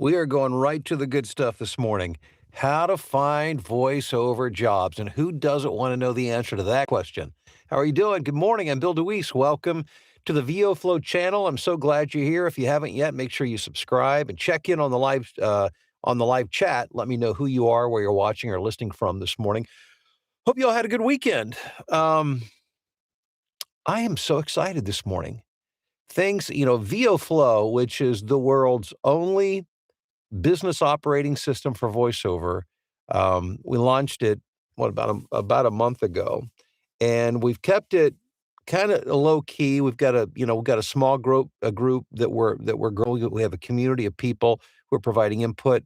We are going right to the good stuff this morning. How to find voiceover jobs, and who doesn't want to know the answer to that question? How are you doing? Good morning. I'm Bill DeWeese. Welcome to the VOFlow channel. I'm so glad you're here. If you haven't yet, make sure you subscribe and check in on the live chat. Let me know who you are, where you're watching or listening from this morning. Hope you all had a good weekend. I am so excited this morning. VOFlow, which is the world's only business operating system for voiceover. We launched it about a month ago, and we've kept it kind of low key. We've got a small group that we're growing. We have a community of people who are providing input,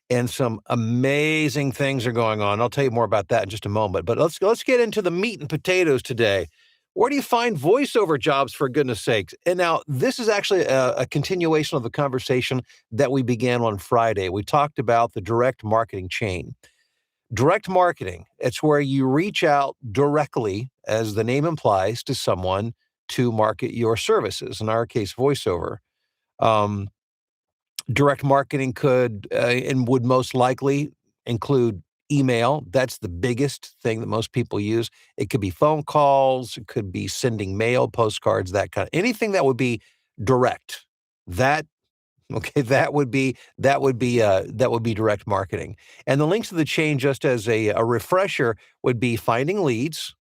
and some amazing things are going on. I'll tell you more about that in just a moment. But let's get into the meat and potatoes today. Where do you find voiceover jobs, for goodness sakes? And now this is actually a continuation of the conversation that we began on Friday. We talked about the direct marketing chain. Direct marketing, it's where you reach out directly, as the name implies, to someone to market your services, in our case, voiceover. Um, Direct marketing could and would most likely include email. That's the biggest thing that most people use. It could be phone calls, it could be sending mail, postcards, that kind of anything that would be direct. That okay, that would be direct marketing. And the links to the chain, just as a refresher, would be finding leads,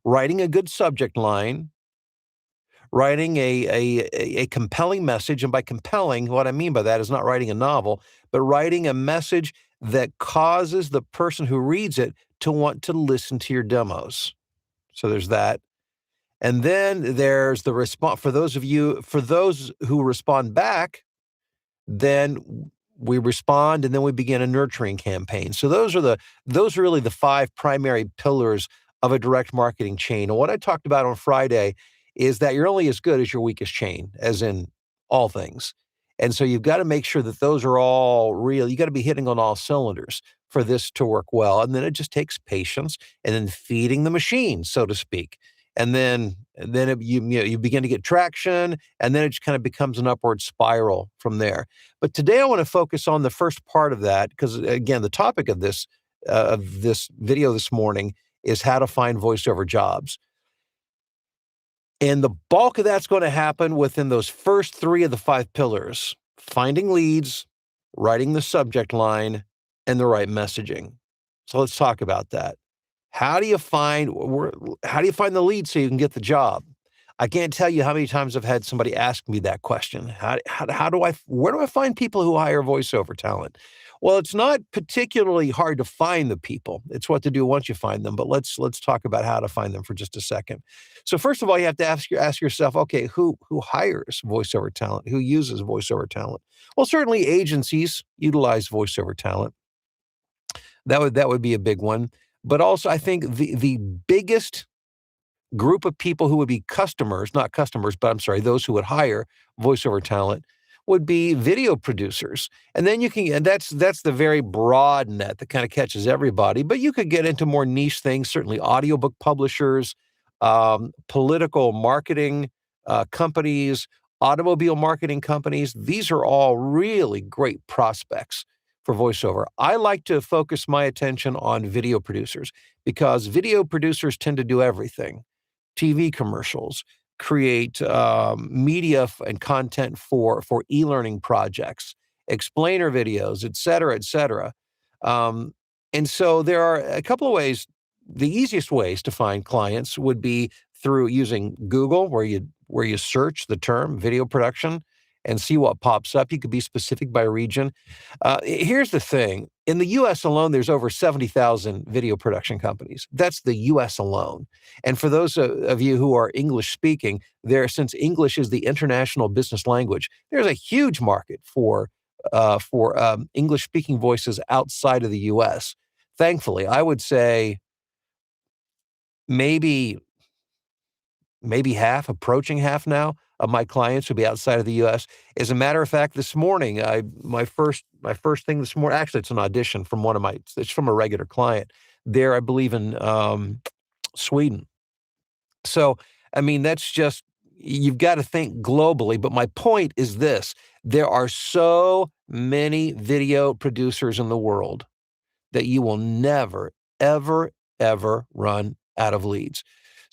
writing a good subject line, writing a compelling message. And by compelling, what I mean by that is not writing a novel, but writing a message that causes the person who reads it to want to listen to your demos. So there's that. And then there's the response. For those who respond back, then we respond, and then we begin a nurturing campaign. So those are really the five primary pillars of a direct marketing chain. And what I talked about on Friday is that you're only as good as your weakest chain, as in all things. And so you've got to make sure that those are all real. You got to be hitting on all cylinders for this to work well. And then it just takes patience and then feeding the machine, so to speak. And then you begin to get traction, and then it just kind of becomes an upward spiral from there. But today I want to focus on the first part of that, because again, the topic of this video this morning is how to find voiceover jobs. And the bulk of that's going to happen within those first three of the five pillars: finding leads, writing the subject line, and the right messaging. So let's talk about that. How do you find the lead so you can get the job? I can't tell you how many times I've had somebody ask me that question. Where do I find people who hire voiceover talent? Well, it's not particularly hard to find the people. It's what to do once you find them. But let's talk about how to find them for just a second. So first of all, you have to ask yourself, okay, who hires voiceover talent? Who uses voiceover talent? Well, certainly agencies utilize voiceover talent. That would be a big one. But also, I think the biggest group of people who would be customers, not customers, but I'm sorry, those who would hire voiceover talent would be video producers. And then and that's the very broad net that kind of catches everybody. But you could get into more niche things, certainly audiobook publishers, political marketing companies, automobile marketing companies. These are all really great prospects for voiceover. I like to focus my attention on video producers, because video producers tend to do everything. TV commercials, create media and content for e-learning projects, explainer videos, et cetera, et cetera. And so there are a couple of ways. The easiest ways to find clients would be through using Google, where you search the term video production and see what pops up. You could be specific by region. Here's the thing. In the U.S. alone, there's over 70,000 video production companies. That's the U.S. alone. And for those of you who are English speaking, since English is the international business language, there's a huge market for English speaking voices outside of the U.S. Thankfully, I would say maybe half, approaching half now, of my clients would be outside of the U.S. As a matter of fact, this morning, my first thing this morning, actually, it's an audition from it's from a regular client there, I believe, in Sweden. So, I mean, that's just, you've got to think globally. But my point is this: there are so many video producers in the world that you will never, ever, ever run out of leads.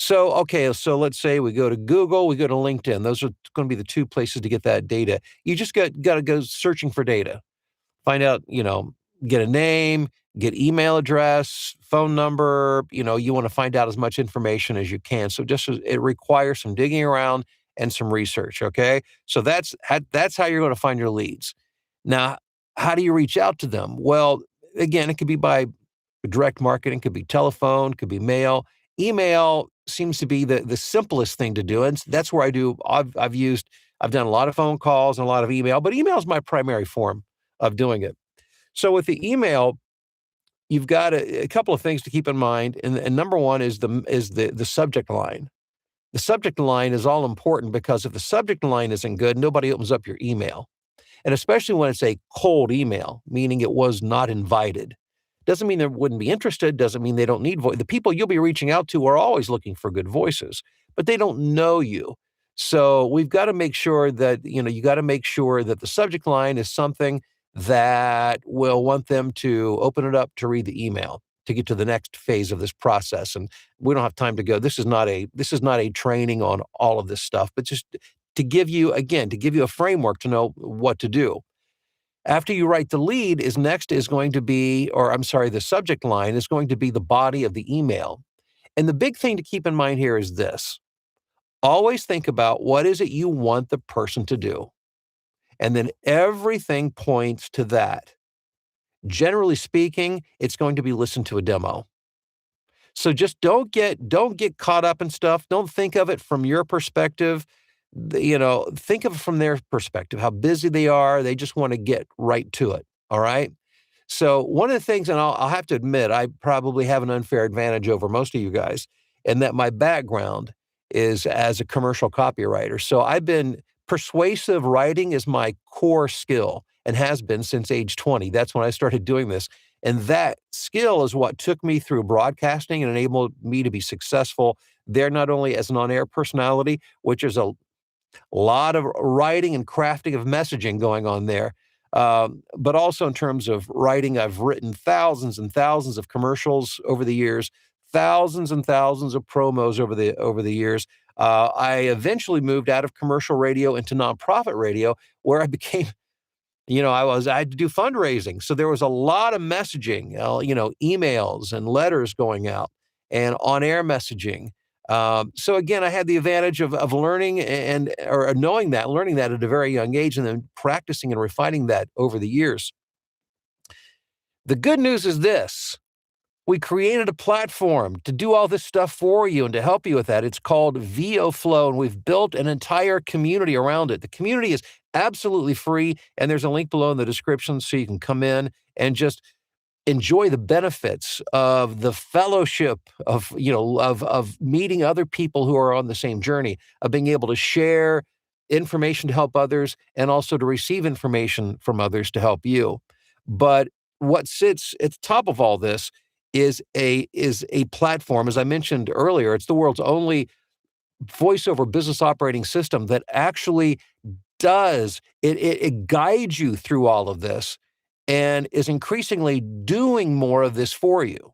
So, okay, so let's say we go to Google, we go to LinkedIn. Those are going to be the two places to get that data. You just got to go searching for data. Find out, get a name, get email address, phone number, you want to find out as much information as you can. So it requires some digging around and some research, okay? So that's how you're going to find your leads. Now, how do you reach out to them? Well, again, it could be by direct marketing, could be telephone, could be mail. Email seems to be the simplest thing to do, and that's where I've done a lot of phone calls and a lot of email, but email is my primary form of doing it. So with the email, you've got a couple of things to keep in mind, and number one is the subject line. The subject line is all important because if the subject line isn't good, nobody opens up your email. And especially when it's a cold email, meaning it was not invited. Doesn't mean they wouldn't be interested, doesn't mean they don't need voice. The people you'll be reaching out to are always looking for good voices, but they don't know you. So we've got to make sure that, you got to make sure that the subject line is something that will want them to open it up to read the email to get to the next phase of this process. And we don't have time to go. This is not a training on all of this stuff, but just to give you a framework to know what to do. After you write the lead the subject line is going to be the body of the email. And the big thing to keep in mind here is this. Always think about what is it you want the person to do. And then everything points to that. Generally speaking, it's going to be listen to a demo. So just don't get caught up in stuff. Don't think of it from your perspective. Think of it from their perspective, how busy they are. They just want to get right to it. All right. So one of the things, and I'll have to admit, I probably have an unfair advantage over most of you guys, in that my background is as a commercial copywriter. So persuasive writing is my core skill and has been since age 20. That's when I started doing this. And that skill is what took me through broadcasting and enabled me to be successful there, not only as an on-air personality, which is a lot of writing and crafting of messaging going on there, but also in terms of writing. I've written thousands and thousands of commercials over the years, thousands and thousands of promos over the years. I eventually moved out of commercial radio into nonprofit radio, where I became, I had to do fundraising. So there was a lot of messaging, emails and letters going out and on-air messaging. So again, I had the advantage of learning learning that at a very young age, and then practicing and refining that over the years. The good news is this. We created a platform to do all this stuff for you and to help you with that. It's called VOFlow, and we've built an entire community around it. The community is absolutely free, and there's a link below in the description so you can come in and just enjoy the benefits of the fellowship of meeting other people who are on the same journey, of being able to share information to help others and also to receive information from others to help you. But what sits at the top of all this is a platform. As I mentioned earlier, it's the world's only voiceover business operating system that actually does it guides you through all of this and is increasingly doing more of this for you.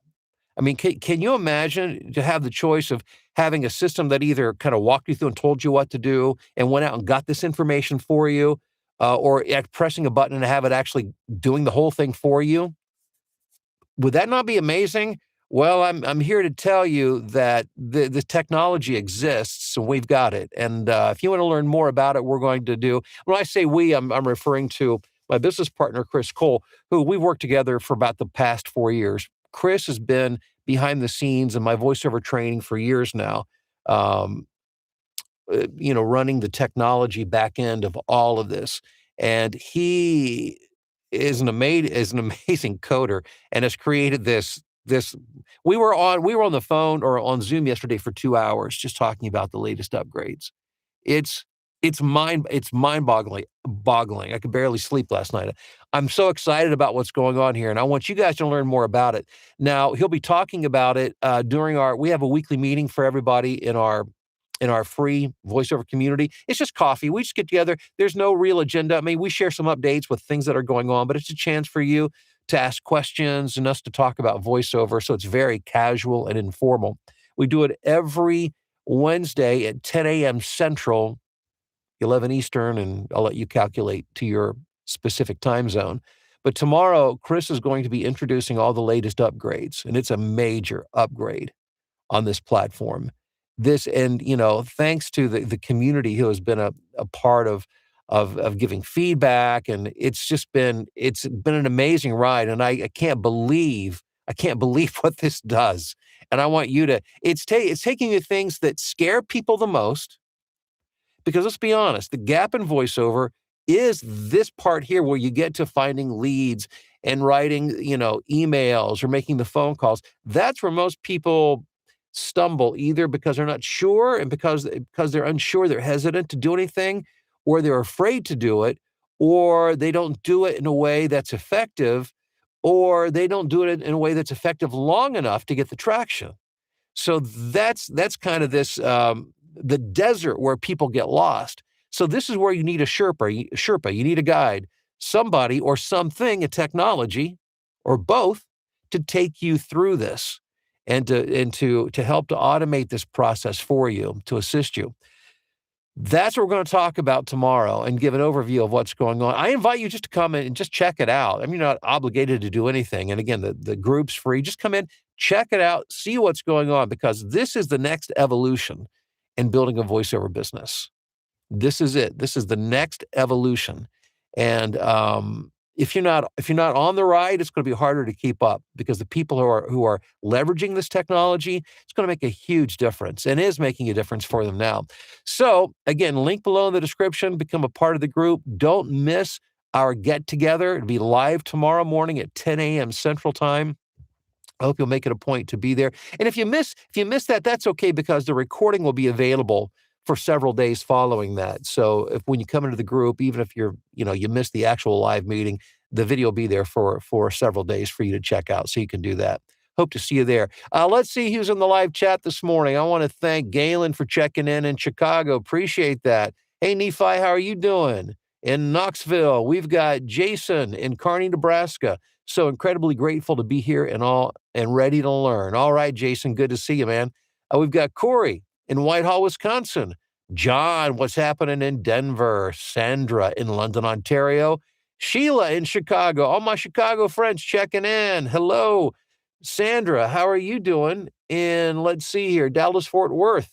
I mean, can you imagine to have the choice of having a system that either kind of walked you through and told you what to do and went out and got this information for you, or pressing a button and have it actually doing the whole thing for you? Would that not be amazing? Well, I'm here to tell you that the technology exists, and we've got it. And if you want to learn more about it, we're going to do. When I say we, I'm referring to my business partner, Chris Cole, who we've worked together for about the past 4 years. Chris has been behind the scenes in my voiceover training for years now, running the technology back end of all of this. And he is an amazing coder and has created this. We were on the phone or on Zoom yesterday for 2 hours just talking about the latest upgrades. It's mind-boggling. I could barely sleep last night. I'm so excited about what's going on here, and I want you guys to learn more about it. Now, he'll be talking about it we have a weekly meeting for everybody in our in our free voiceover community. It's just coffee. We just get together. There's no real agenda. I mean, we share some updates with things that are going on, but it's a chance for you to ask questions and us to talk about voiceover. So it's very casual and informal. We do it every Wednesday at 10 a.m. Central, 11 Eastern, and I'll let you calculate to your specific time zone. But tomorrow, Chris is going to be introducing all the latest upgrades, and it's a major upgrade on this platform. Thanks to the community who has been a part of giving feedback, and it's been an amazing ride, and I can't believe what this does. And I want you to it's taking the things that scare people the most, because let's be honest, the gap in voiceover is this part here where you get to finding leads and writing, emails or making the phone calls. That's where most people stumble, either because they're not sure and because they're unsure, they're hesitant to do anything, or they're afraid to do it, or they don't do it in a way that's effective, or they don't do it in a way that's effective long enough to get the traction. So that's kind of the desert where people get lost. So this is where you need a Sherpa, you need a guide, somebody or something, a technology, or both, to take you through this and to help to automate this process for you, to assist you. That's what we're going to talk about tomorrow and give an overview of what's going on. I invite you just to come in and just check it out. I mean, you're not obligated to do anything. And again, the group's free. Just come in, check it out, see what's going on, because this is the next evolution in building a voiceover business. This is it. This is the next evolution. And if you're not on the ride, it's going to be harder to keep up, because the people who are leveraging this technology, it's going to make a huge difference, and is making a difference for them now. So again, link below in the description, become a part of the group. Don't miss our get together. It'll be live tomorrow morning at 10 a.m. Central Time. I hope you'll make it a point to be there. And if you miss that, that's okay, because the recording will be available for several days following that. So when you come into the group, even if you miss the actual live meeting, the video will be there for several days for you to check out. So you can do that. Hope to see you there. Let's see who's in the live chat this morning. I want to thank Galen for checking in Chicago. Appreciate that. Hey, Nephi, how are you doing? In Knoxville, we've got Jason in Kearney, Nebraska. So incredibly grateful to be here and ready to learn. All right, Jason, good to see you, man. We've got Corey in Whitehall, Wisconsin. John, what's happening in Denver? Sandra in London, Ontario. Sheila in Chicago. All my Chicago friends checking in. Hello. Sandra, how are you doing? In, let's see here, Dallas, Fort Worth.